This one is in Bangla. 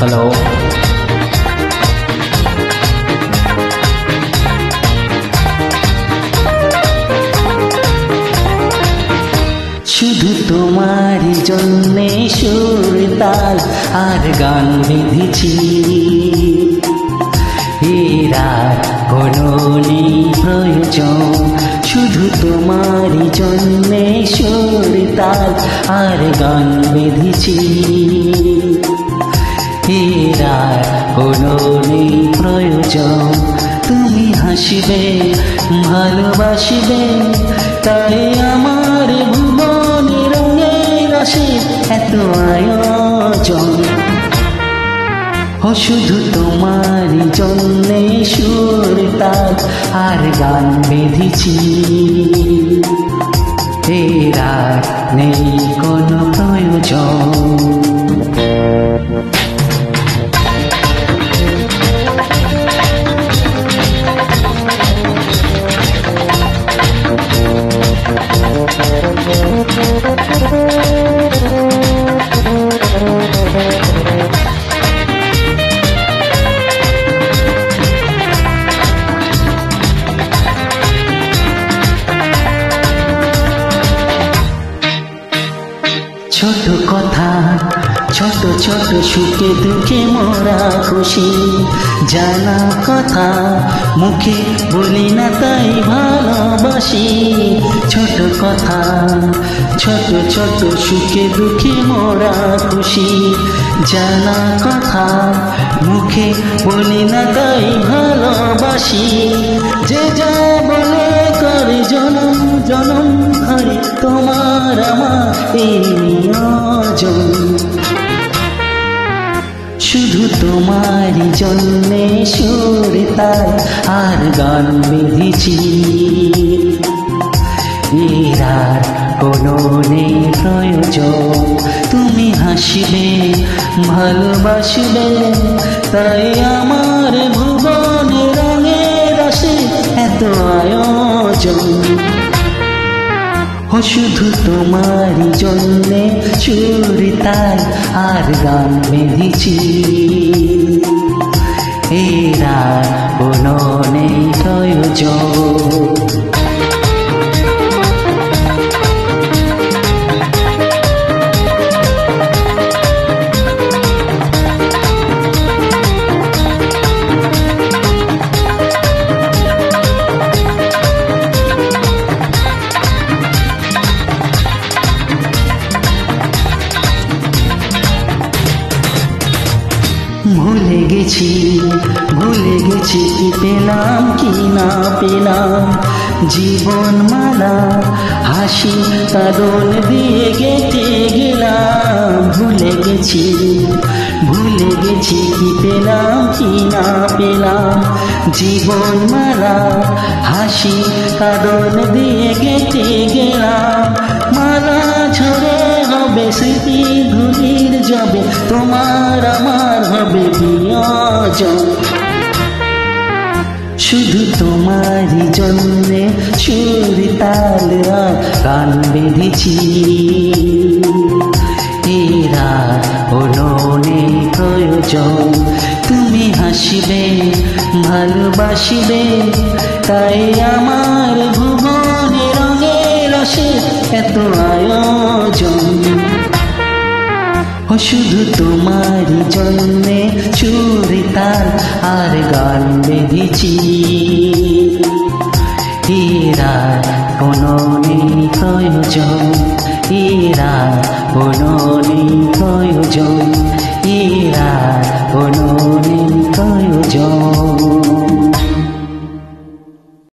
হ্যালো, শুধু তোমারই জন্যে সুর তাল আর গান বেঁধেছি। এরার কোনো নেই প্রয়োজন, শুধু তোমারই জন্যে সুর তাল আর গান বেঁধেছি। এরার কোনো নেই প্রয়োজন, তুমি হাসিবে ভালোবাসিবে, তাই আমার ভুবনে রঙের রসে এত আয়োজন। ও শুধু তোমারই জন্যে সুর তাল আর গান বেঁধেছি। এরার নেই কোনো প্রয়োজন। ছোট কথা, ছোট ছোট সুখে দুঃখে মোরা খুশি, জানা কথা মুখে বলি না তাই ভালোবাসি। ছোট কথা, ছোট ছোট সুখে দুঃখে মোরা খুশি, জানা কথা মুখে বলি না তাই ভালোবাসি। যে যা বলে করে জনম জনম ধরে তোমার আমার এই নিয়োজন। শুধু তোমারই জন্যে সুর তাল আর গান বেঁধেছি। এরার কোনো নেই প্রয়োজন, তুমি হাসিবে ভালোবাসিবে, তাই আমার ভুবনে রঙের রসে এত আয়োজন। ও শুধু তোমারই জন্যে সুর তাল আর গান বেঁধেছি। এরার কোনো নেই প্রয়োজন। ভুলে গেছি কি পেলাম কি না পেলাম, জীবন মালা হাসি কাঁদন দিয়ে গেঁথে গেলাম। ভুলে গেছি কি পেলাম কি না পেলাম, জীবন মালা হাসি কাঁদন দিয়ে গেঁথে গেলাম। মালা ঝরে হবে স্মৃতি ধুলির যাবে, তোমার আমার হবে বিয়োজন। শুধু তোমারই জন্যে সুর তাল আর গান বেঁধেছি। এরার কোনো নেই প্রয়োজন, তুমি হাসিবে ভালোবাসিবে, তাই আমার ভুবনে রঙের রসে এত আয়োজন। ও শুধু তোমারই জন্যে সুর তাল আর গান বেঁধেছি। এরার কোনো নেই প্রয়োজন, এরার কোনো নেই প্রয়োজন, এরার